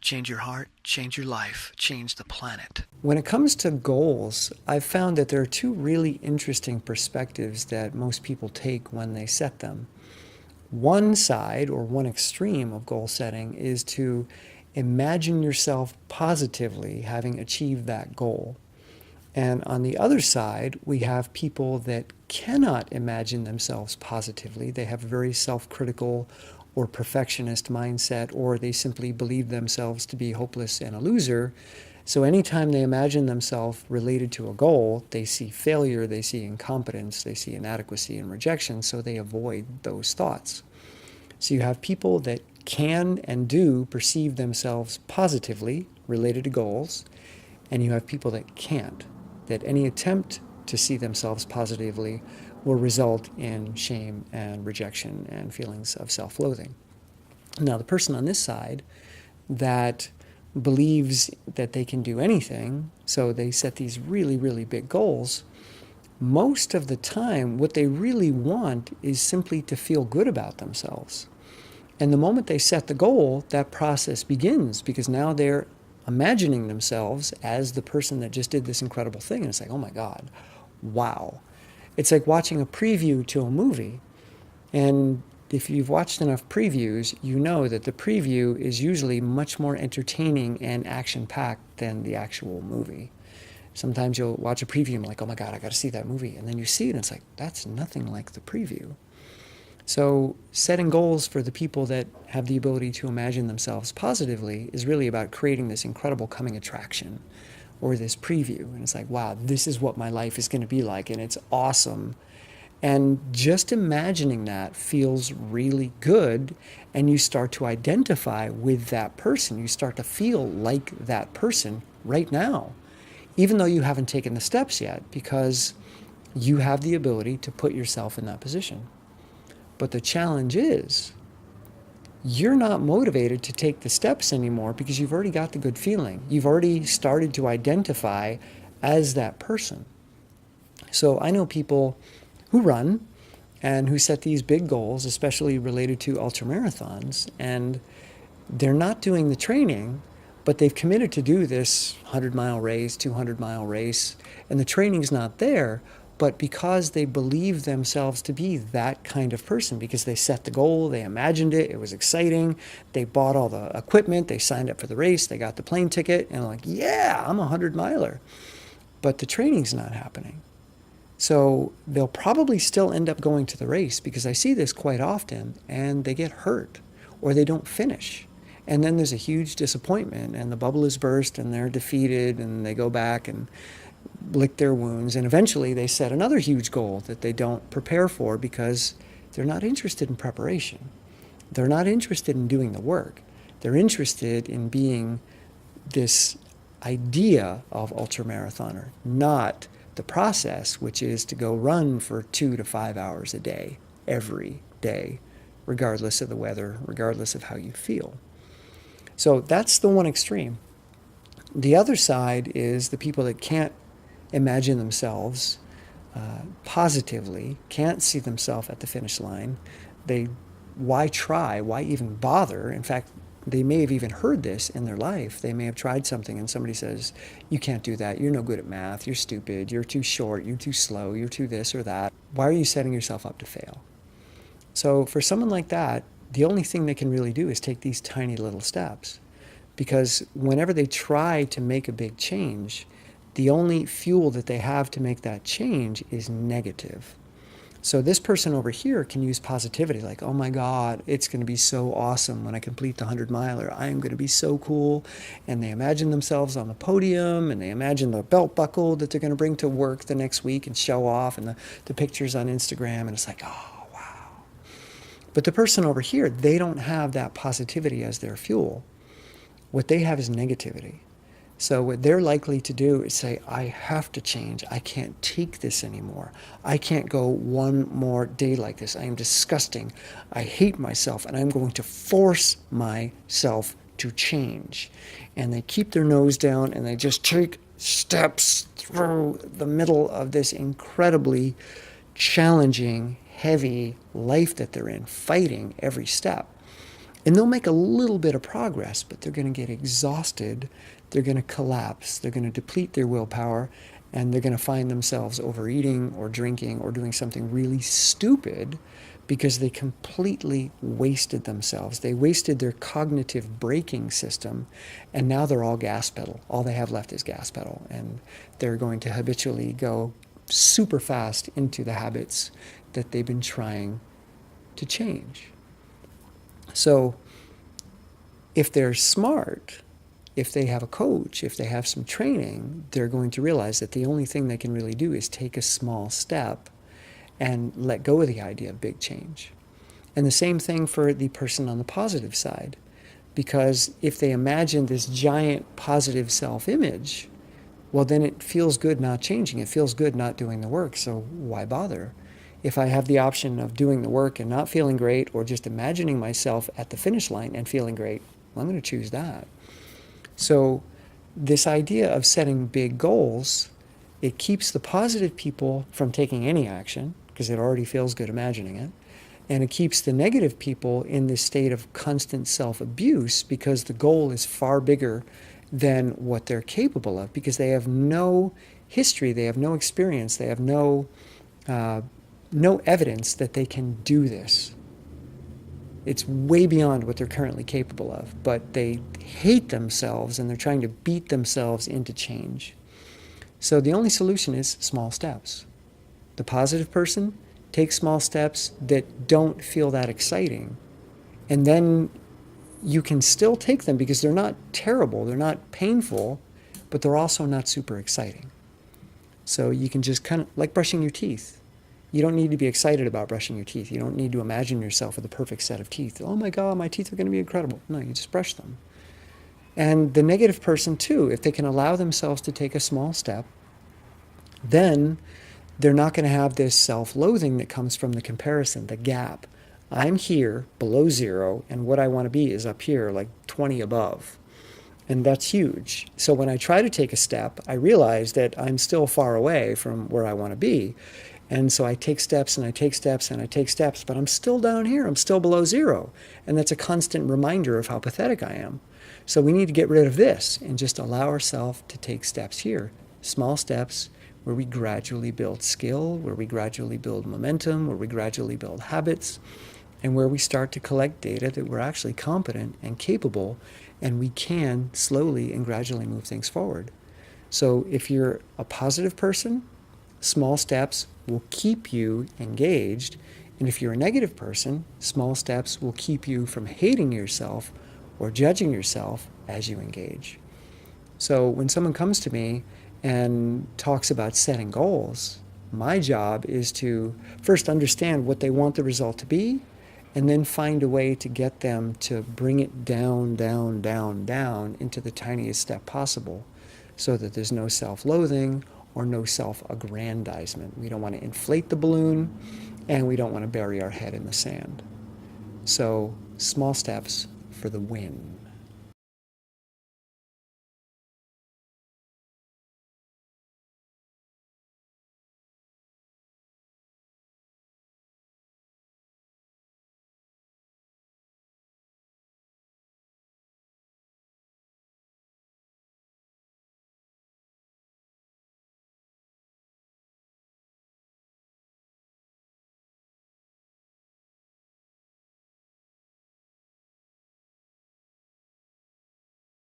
change your heart, change your life, change the planet. When it comes to goals, I've found that there are two really interesting perspectives that most people take when they set them. One side or one extreme of goal setting is to imagine yourself positively having achieved that goal. And on the other side, we have people that cannot imagine themselves positively. They have a very self-critical or perfectionist mindset, or they simply believe themselves to be hopeless and a loser. So anytime they imagine themselves related to a goal, they see failure, they see incompetence, they see inadequacy and rejection, so they avoid those thoughts. So you have people that can and do perceive themselves positively related to goals, and you have people that can't, that any attempt to see themselves positively will result in shame and rejection and feelings of self-loathing. Now, the person on this side that believes that they can do anything, so they set these really, really big goals, most of the time what they really want is simply to feel good about themselves. And the moment they set the goal, that process begins, because now they're imagining themselves as the person that just did this incredible thing. And it's like, oh my God, wow. It's like watching a preview to a movie. And if you've watched enough previews, you know that the preview is usually much more entertaining and action-packed than the actual movie. Sometimes you'll watch a preview and you're like, oh my God, I got to see that movie. And then you see it and it's like, that's nothing like the preview. So setting goals for the people that have the ability to imagine themselves positively is really about creating this incredible coming attraction or this preview. And it's like, wow, this is what my life is going to be like, and it's awesome. And just imagining that feels really good, and you start to identify with that person. You start to feel like that person right now, even though you haven't taken the steps yet, because you have the ability to put yourself in that position. But the challenge is, you're not motivated to take the steps anymore because you've already got the good feeling. You've already started to identify as that person. So I know people who run and who set these big goals, especially related to ultramarathons, and they're not doing the training, but they've committed to do this 100-mile race, 200-mile race, and the training's not there. But because they believe themselves to be that kind of person, because they set the goal, they imagined it, it was exciting, they bought all the equipment, they signed up for the race, they got the plane ticket, and like, yeah, I'm a 100-miler. But the training's not happening. So they'll probably still end up going to the race, because I see this quite often, and they get hurt, or they don't finish. And then there's a huge disappointment, and the bubble is burst, and they're defeated, and they go back and lick their wounds, and eventually they set another huge goal that they don't prepare for because they're not interested in preparation. They're not interested in doing the work. They're interested in being this idea of ultramarathoner, not the process, which is to go run for 2 to 5 hours a day, every day, regardless of the weather, regardless of how you feel. So that's the one extreme. The other side is the people that can't imagine themselves positively, can't see themselves at the finish line. Why try? Why even bother? In fact, they may have even heard this in their life. They may have tried something and somebody says, you can't do that, you're no good at math, you're stupid, you're too short, you're too slow, you're too this or that. Why are you setting yourself up to fail? So for someone like that, the only thing they can really do is take these tiny little steps. Because whenever they try to make a big change, the only fuel that they have to make that change is negative. So this person over here can use positivity, like, oh my God, it's going to be so awesome when I complete the 100-miler. I am going to be so cool. And they imagine themselves on the podium, and they imagine the belt buckle that they're going to bring to work the next week and show off, and the pictures on Instagram, and it's like, oh, wow. But the person over here, they don't have that positivity as their fuel. What they have is negativity. So what they're likely to do is say, I have to change. I can't take this anymore. I can't go one more day like this. I am disgusting. I hate myself, and I'm going to force myself to change. And they keep their nose down, and they just take steps through the middle of this incredibly challenging, heavy life that they're in, fighting every step. And they'll make a little bit of progress, but they're going to get exhausted. They're going to collapse. They're going to deplete their willpower, and they're going to find themselves overeating or drinking or doing something really stupid because they completely wasted themselves. They wasted their cognitive braking system, and now they're all gas pedal. All they have left is gas pedal, and they're going to habitually go super fast into the habits that they've been trying to change. So if they're smart, if they have a coach, if they have some training, they're going to realize that the only thing they can really do is take a small step and let go of the idea of big change. And the same thing for the person on the positive side, because if they imagine this giant positive self-image, well, then it feels good not changing. It feels good not doing the work, so why bother? If I have the option of doing the work and not feeling great, or just imagining myself at the finish line and feeling great, well, I'm going to choose that. So this idea of setting big goals, it keeps the positive people from taking any action, because it already feels good imagining it. And it keeps the negative people in this state of constant self-abuse, because the goal is far bigger than what they're capable of, because they have no history, they have no experience, they have no evidence that they can do this. It's way beyond what they're currently capable of, but they hate themselves and they're trying to beat themselves into change. So the only solution is small steps. The positive person takes small steps that don't feel that exciting, and then you can still take them because they're not terrible, they're not painful, but they're also not super exciting. So you can just kind of, like brushing your teeth. You don't need to be excited about brushing your teeth. You don't need to imagine yourself with a perfect set of teeth. Oh my God, my teeth are going to be incredible. No, you just brush them. And the negative person too, if they can allow themselves to take a small step, then they're not going to have this self-loathing that comes from the comparison, the gap. I'm here below zero, and what I want to be is up here, like 20 above. And that's huge. So when I try to take a step, I realize that I'm still far away from where I want to be. And so I take steps and I take steps and I take steps, but I'm still down here. I'm still below zero. And that's a constant reminder of how pathetic I am. So we need to get rid of this and just allow ourselves to take steps here. Small steps where we gradually build skill, where we gradually build momentum, where we gradually build habits, and where we start to collect data that we're actually competent and capable, and we can slowly and gradually move things forward. So if you're a positive person, small steps will keep you engaged. And if you're a negative person, small steps will keep you from hating yourself or judging yourself as you engage. So when someone comes to me and talks about setting goals, my job is to first understand what they want the result to be, and then find a way to get them to bring it down, down, down, down into the tiniest step possible, so that there's no self-loathing or no self-aggrandizement. We don't want to inflate the balloon, and we don't want to bury our head in the sand. So small steps for the win.